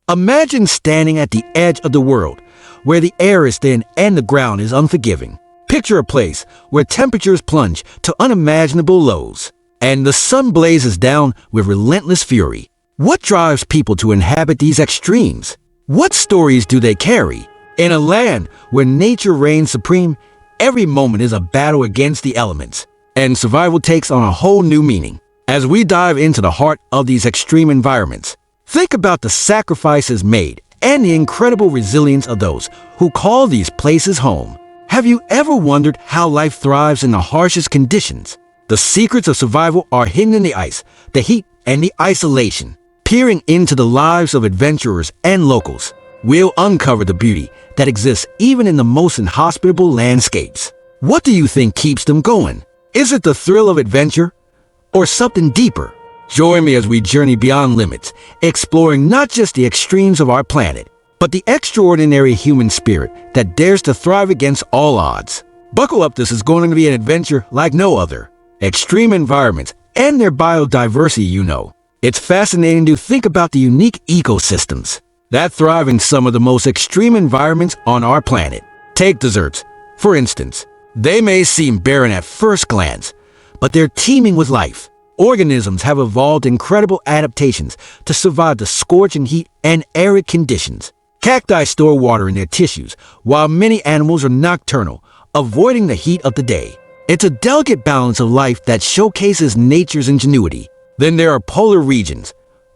Imagine standing at the edge of the world, where the air is thin and the ground is unforgiving. Picture a place where temperatures plunge to unimaginable lows, and the sun blazes down with relentless fury. What drives people to inhabit these extremes? What stories do they carry? In a land where nature reigns supreme, every moment is a battle against the elements, and survival takes on a whole new meaning. As we dive into the heart of these extreme environments, think about the sacrifices made and the incredible resilience of those who call these places home. Have you ever wondered how life thrives in the harshest conditions? The secrets of survival are hidden in the ice, the heat, and the isolation. Peering into the lives of adventurers and locals, we'll uncover the beauty that exists even in the most inhospitable landscapes. What do you think keeps them going? Is it the thrill of adventure or something deeper? Join me as we journey beyond limits, exploring not just the extremes of our planet, but the extraordinary human spirit that dares to thrive against all odds. Buckle up, this is going to be an adventure like no other. Extreme environments and their biodiversity, It's fascinating to think about the unique ecosystems that thrive in some of the most extreme environments on our planet. Take deserts, for instance. They may seem barren at first glance, but they're teeming with life. Organisms have evolved incredible adaptations to survive the scorching heat and arid conditions. Cacti store water in their tissues, while many animals are nocturnal, avoiding the heat of the day. It's a delicate balance of life that showcases nature's ingenuity. Then there are polar regions,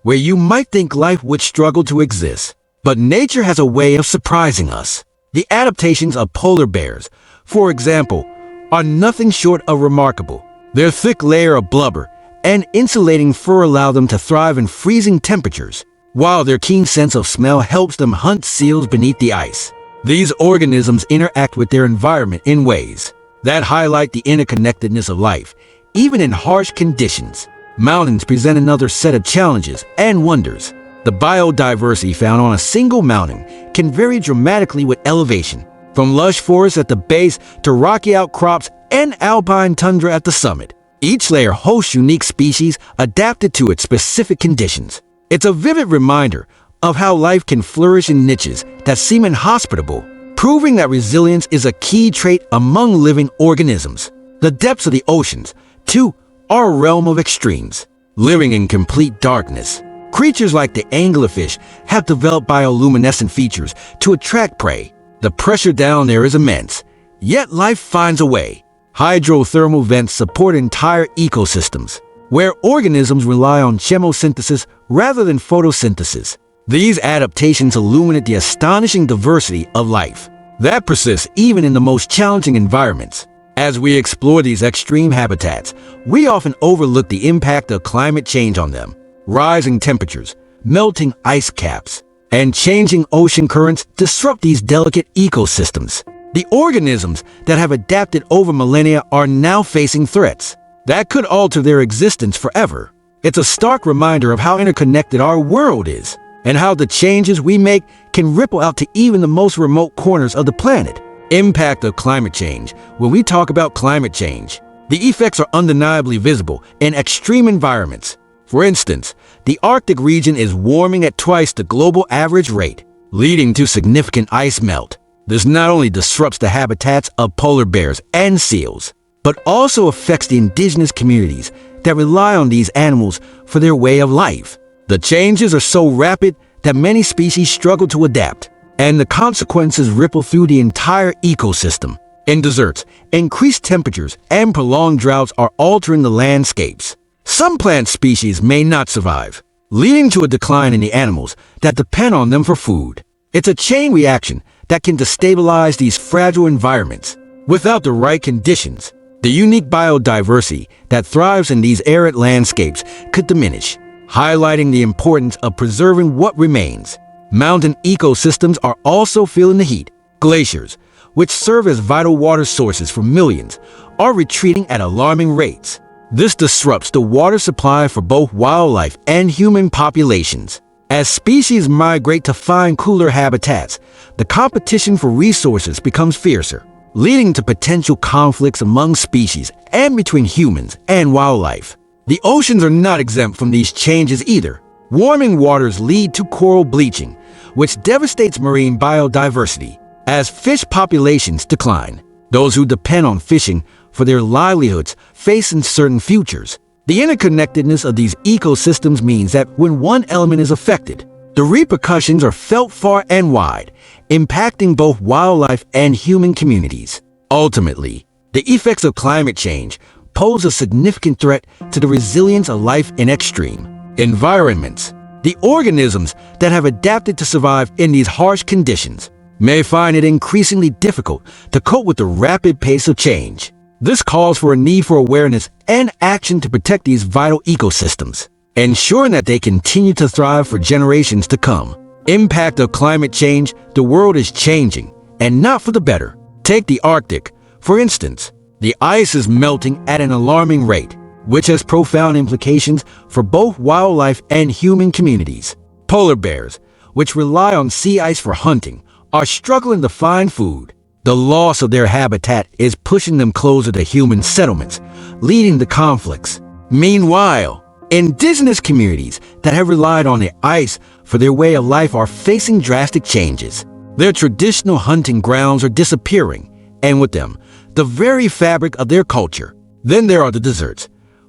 where you might think life would struggle to exist. But nature has a way of surprising us. The adaptations of polar bears, for example, are nothing short of remarkable. Their thick layer of blubber and insulating fur allow them to thrive in freezing temperatures, while their keen sense of smell helps them hunt seals beneath the ice. These organisms interact with their environment in ways that highlight the interconnectedness of life, even in harsh conditions. Mountains present another set of challenges and wonders. The biodiversity found on a single mountain can vary dramatically with elevation, from lush forests at the base to rocky outcrops and alpine tundra at the summit. Each layer hosts unique species adapted to its specific conditions. It's a vivid reminder of how life can flourish in niches that seem inhospitable, proving that resilience is a key trait among living organisms. The depths of the oceans, too, are a realm of extremes. Living in complete darkness, creatures like the anglerfish have developed bioluminescent features to attract prey. The pressure down there is immense, yet life finds a way. Hydrothermal vents support entire ecosystems, where organisms rely on chemosynthesis rather than photosynthesis. These adaptations illuminate the astonishing diversity of life that persists even in the most challenging environments. As we explore these extreme habitats, we often overlook the impact of climate change on them. Rising temperatures, melting ice caps, and changing ocean currents disrupt these delicate ecosystems. The organisms that have adapted over millennia are now facing threats that could alter their existence forever. It's a stark reminder of how interconnected our world is, and how the changes we make can ripple out to even the most remote corners of the planet. Impact of climate change. When we talk about climate change, the effects are undeniably visible in extreme environments. For instance, the Arctic region is warming at twice the global average rate, leading to significant ice melt. This not only disrupts the habitats of polar bears and seals, but also affects the indigenous communities that rely on these animals for their way of life. The changes are so rapid that many species struggle to adapt, and the consequences ripple through the entire ecosystem. In deserts, increased temperatures and prolonged droughts are altering the landscapes. Some plant species may not survive, leading to a decline in the animals that depend on them for food. It's a chain reaction that can destabilize these fragile environments. Without the right conditions, the unique biodiversity that thrives in these arid landscapes could diminish, highlighting the importance of preserving what remains. Mountain ecosystems are also feeling the heat. Glaciers, which serve as vital water sources for millions, are retreating at alarming rates. This disrupts the water supply for both wildlife and human populations. As species migrate to find cooler habitats, the competition for resources becomes fiercer, leading to potential conflicts among species and between humans and wildlife. The oceans are not exempt from these changes either. Warming waters lead to coral bleaching, which devastates marine biodiversity as fish populations decline. Those who depend on fishing for their livelihoods face uncertain futures. The interconnectedness of these ecosystems means that when one element is affected, the repercussions are felt far and wide, impacting both wildlife and human communities. Ultimately, the effects of climate change pose a significant threat to the resilience of life in extreme environments. The organisms that have adapted to survive in these harsh conditions may find it increasingly difficult to cope with the rapid pace of change. This calls for a need for awareness and action to protect these vital ecosystems, ensuring that they continue to thrive for generations to come. Impact of climate change: the world is changing, and not for the better. Take the Arctic, for instance. The ice is melting at an alarming rate, which has profound implications for both wildlife and human communities. Polar bears, which rely on sea ice for hunting, are struggling to find food. The loss of their habitat is pushing them closer to human settlements, leading to conflicts. Meanwhile, indigenous communities that have relied on the ice for their way of life are facing drastic changes. Their traditional hunting grounds are disappearing, and with them, the very fabric of their culture. Then there are the deserts,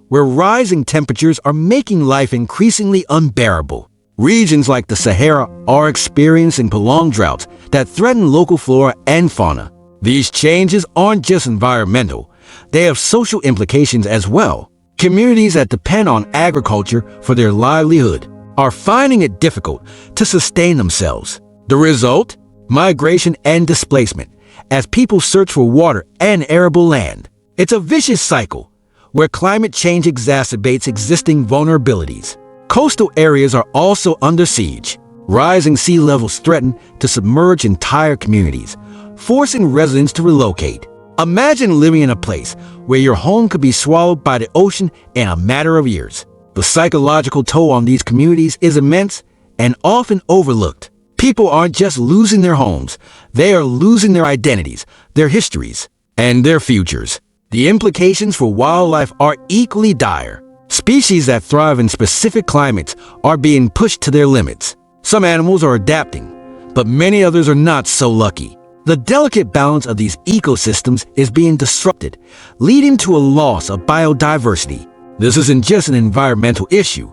where rising temperatures are making life increasingly unbearable. Regions like the Sahara are experiencing prolonged droughts that threaten local flora and fauna. These changes aren't just environmental, they have social implications as well. Communities that depend on agriculture for their livelihood are finding it difficult to sustain themselves. The result? Migration and displacement, as people search for water and arable land. It's a vicious cycle, where climate change exacerbates existing vulnerabilities. Coastal areas are also under siege. Rising sea levels threaten to submerge entire communities, forcing residents to relocate. Imagine living in a place where your home could be swallowed by the ocean in a matter of years. The psychological toll on these communities is immense and often overlooked. People aren't just losing their homes, they are losing their identities, their histories, and their futures. The implications for wildlife are equally dire. Species that thrive in specific climates are being pushed to their limits. Some animals are adapting, but many others are not so lucky. The delicate balance of these ecosystems is being disrupted, leading to a loss of biodiversity. This isn't just an environmental issue,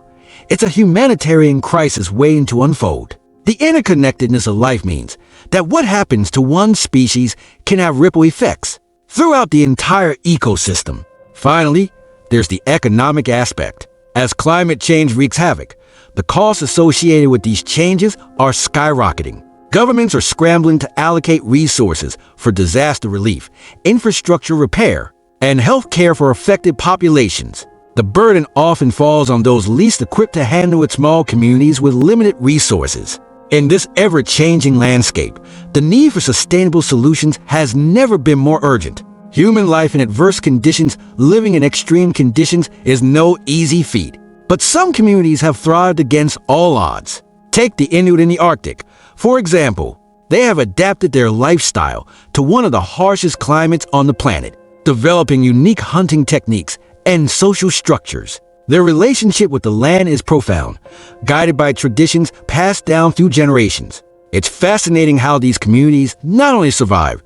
it's a humanitarian crisis waiting to unfold. The interconnectedness of life means that what happens to one species can have ripple effects throughout the entire ecosystem. Finally, there's the economic aspect. As climate change wreaks havoc, the costs associated with these changes are skyrocketing. Governments are scrambling to allocate resources for disaster relief, infrastructure repair, and health care for affected populations. The burden often falls on those least equipped to handle it: small communities with limited resources. In this ever-changing landscape, the need for sustainable solutions has never been more urgent. Human life in adverse conditions, living in extreme conditions, is no easy feat. But some communities have thrived against all odds. Take the Inuit in the Arctic, for example. They have adapted their lifestyle to one of the harshest climates on the planet, developing unique hunting techniques and social structures. Their relationship with the land is profound, guided by traditions passed down through generations. It's fascinating how these communities not only survive,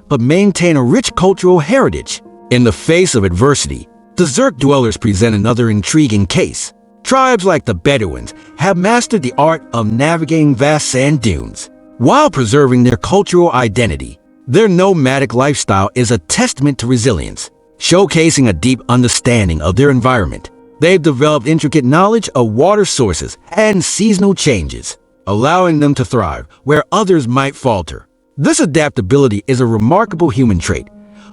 but maintain a rich cultural heritage. In the face of adversity, desert dwellers present another intriguing case. Tribes like the Bedouins have mastered the art of navigating vast sand dunes while preserving their cultural identity. Their nomadic lifestyle is a testament to resilience, showcasing a deep understanding of their environment. They've developed intricate knowledge of water sources and seasonal changes, allowing them to thrive where others might falter. This adaptability is a remarkable human trait,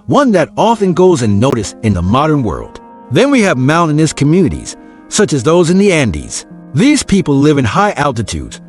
one that often goes unnoticed in the modern world. Then we have mountainous communities, such as those in the Andes. These people live in high altitudes,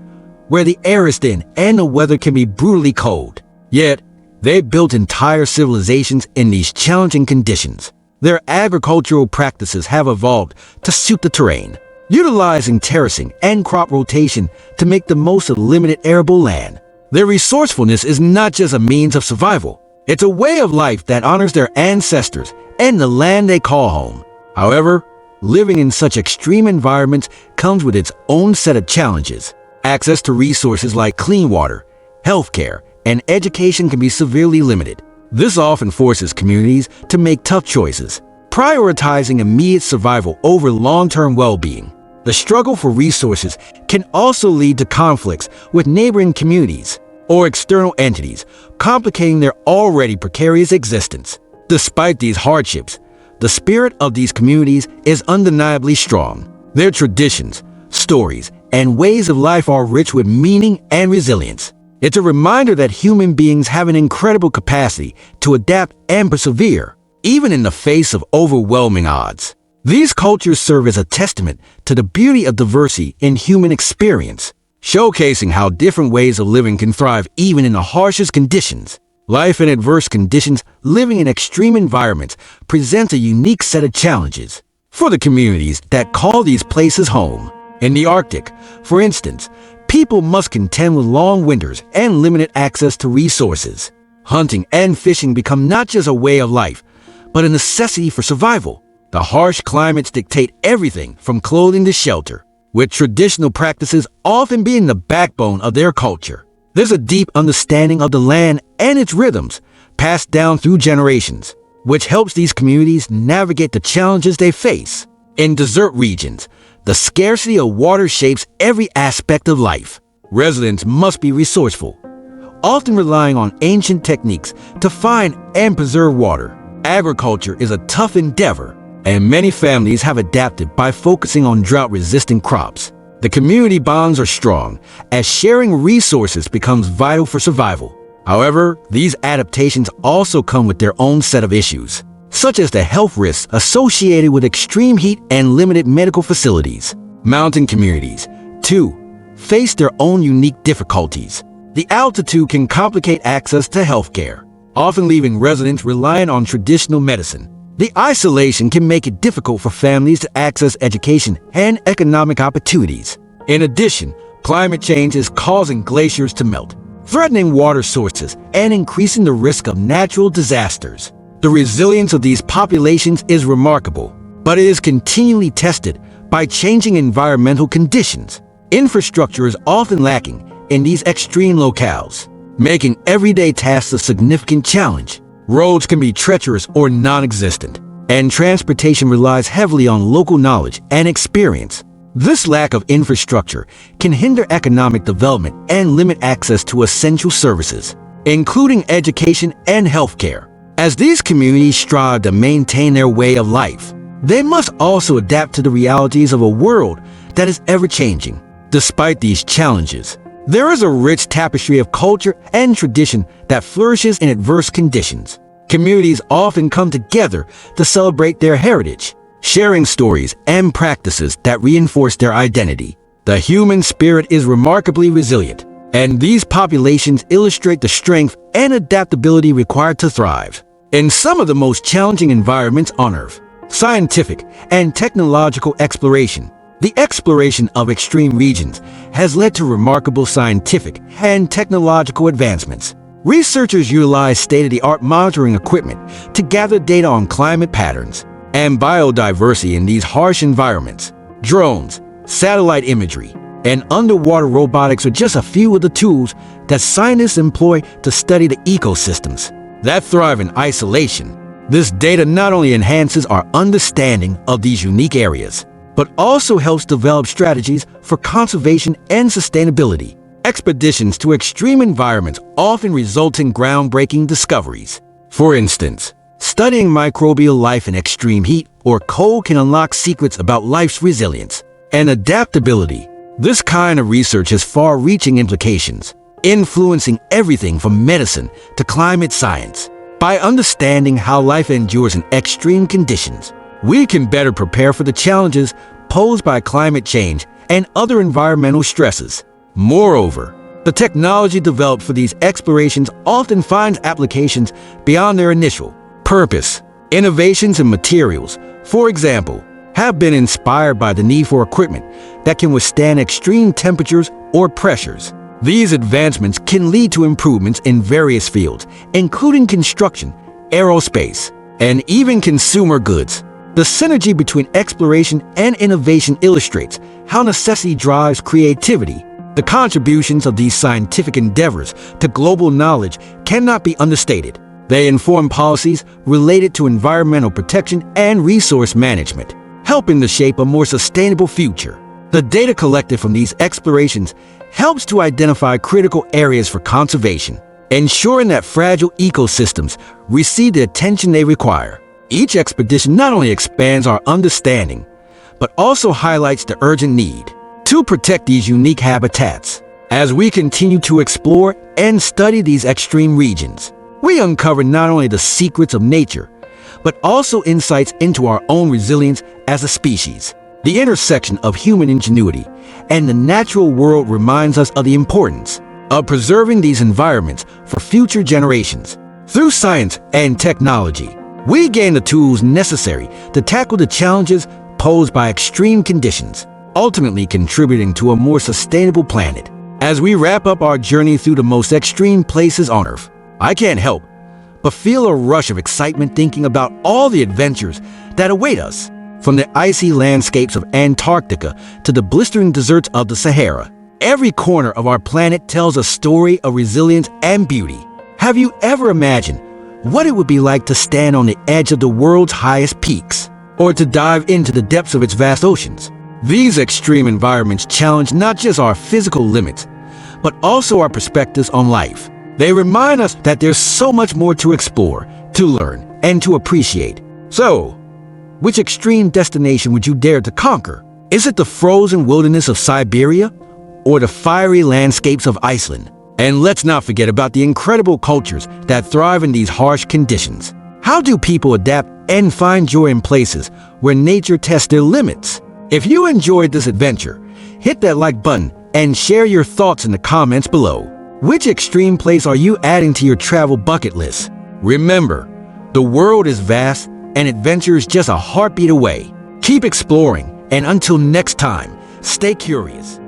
where the air is thin and the weather can be brutally cold. Yet, they've built entire civilizations in these challenging conditions. Their agricultural practices have evolved to suit the terrain, utilizing terracing and crop rotation to make the most of limited arable land. Their resourcefulness is not just a means of survival, it's a way of life that honors their ancestors and the land they call home. However, living in such extreme environments comes with its own set of challenges. Access to resources like clean water, healthcare, and education can be severely limited. This often forces communities to make tough choices, prioritizing immediate survival over long-term well-being. The struggle for resources can also lead to conflicts with neighboring communities or external entities, complicating their already precarious existence. Despite these hardships, the spirit of these communities is undeniably strong. Their traditions, stories, and ways of life are rich with meaning and resilience. It's a reminder that human beings have an incredible capacity to adapt and persevere, even in the face of overwhelming odds. These cultures serve as a testament to the beauty of diversity in human experience, showcasing how different ways of living can thrive even in the harshest conditions. Life in adverse conditions, living in extreme environments, presents a unique set of challenges for the communities that call these places home. In the Arctic, for instance, people must contend with long winters and limited access to resources. Hunting and fishing become not just a way of life, but a necessity for survival. The harsh climates dictate everything from clothing to shelter, with traditional practices often being the backbone of their culture. There's a deep understanding of the land and its rhythms, passed down through generations, which helps these communities navigate the challenges they face. In desert regions, the scarcity of water shapes every aspect of life. Residents must be resourceful, often relying on ancient techniques to find and preserve water. Agriculture is a tough endeavor, and many families have adapted by focusing on drought-resistant crops. The community bonds are strong, as sharing resources becomes vital for survival. However, these adaptations also come with their own set of issues, such as the health risks associated with extreme heat and limited medical facilities. Mountain communities, too, face their own unique difficulties. The altitude can complicate access to healthcare, often leaving residents reliant on traditional medicine. The isolation can make it difficult for families to access education and economic opportunities. In addition, climate change is causing glaciers to melt, threatening water sources and increasing the risk of natural disasters. The resilience of these populations is remarkable, but it is continually tested by changing environmental conditions. Infrastructure is often lacking in these extreme locales, making everyday tasks a significant challenge. Roads can be treacherous or non-existent, and transportation relies heavily on local knowledge and experience. This lack of infrastructure can hinder economic development and limit access to essential services, including education and healthcare. As these communities strive to maintain their way of life, they must also adapt to the realities of a world that is ever-changing. Despite these challenges, there is a rich tapestry of culture and tradition that flourishes in adverse conditions. Communities often come together to celebrate their heritage, sharing stories and practices that reinforce their identity. The human spirit is remarkably resilient, and these populations illustrate the strength and adaptability required to thrive in some of the most challenging environments on Earth. Scientific and technological exploration. The exploration of extreme regions has led to remarkable scientific and technological advancements. Researchers utilize state-of-the-art monitoring equipment to gather data on climate patterns and biodiversity in these harsh environments. Drones, satellite imagery, and underwater robotics are just a few of the tools that scientists employ to study the ecosystems that thrive in isolation. This data not only enhances our understanding of these unique areas, but also helps develop strategies for conservation and sustainability. Expeditions to extreme environments often result in groundbreaking discoveries. For instance, studying microbial life in extreme heat or cold can unlock secrets about life's resilience and adaptability. This kind of research has far-reaching implications, influencing everything from medicine to climate science. By understanding how life endures in extreme conditions, we can better prepare for the challenges posed by climate change and other environmental stresses. Moreover, the technology developed for these explorations often finds applications beyond their initial purpose. Innovations in materials, for example, have been inspired by the need for equipment that can withstand extreme temperatures or pressures. These advancements can lead to improvements in various fields, including construction, aerospace, and even consumer goods. The synergy between exploration and innovation illustrates how necessity drives creativity. The contributions of these scientific endeavors to global knowledge cannot be understated. They inform policies related to environmental protection and resource management, helping to shape a more sustainable future. The data collected from these explorations helps to identify critical areas for conservation, ensuring that fragile ecosystems receive the attention they require. Each expedition not only expands our understanding, but also highlights the urgent need to protect these unique habitats. As we continue to explore and study these extreme regions, we uncover not only the secrets of nature, but also insights into our own resilience as a species. The intersection of human ingenuity and the natural world reminds us of the importance of preserving these environments for future generations. Through science and technology, we gain the tools necessary to tackle the challenges posed by extreme conditions, ultimately contributing to a more sustainable planet. As we wrap up our journey through the most extreme places on Earth, I can't help but feel a rush of excitement thinking about all the adventures that await us. From the icy landscapes of Antarctica to the blistering deserts of the Sahara, every corner of our planet tells a story of resilience and beauty. Have you ever imagined what it would be like to stand on the edge of the world's highest peaks, or to dive into the depths of its vast oceans? These extreme environments challenge not just our physical limits, but also our perspectives on life. They remind us that there's so much more to explore, to learn, and to appreciate. So, which extreme destination would you dare to conquer? Is it the frozen wilderness of Siberia, or the fiery landscapes of Iceland? And let's not forget about the incredible cultures that thrive in these harsh conditions. How do people adapt and find joy in places where nature tests their limits? If you enjoyed this adventure, hit that like button and share your thoughts in the comments below. Which extreme place are you adding to your travel bucket list? Remember, the world is vast and adventure is just a heartbeat away. Keep exploring, and until next time, stay curious.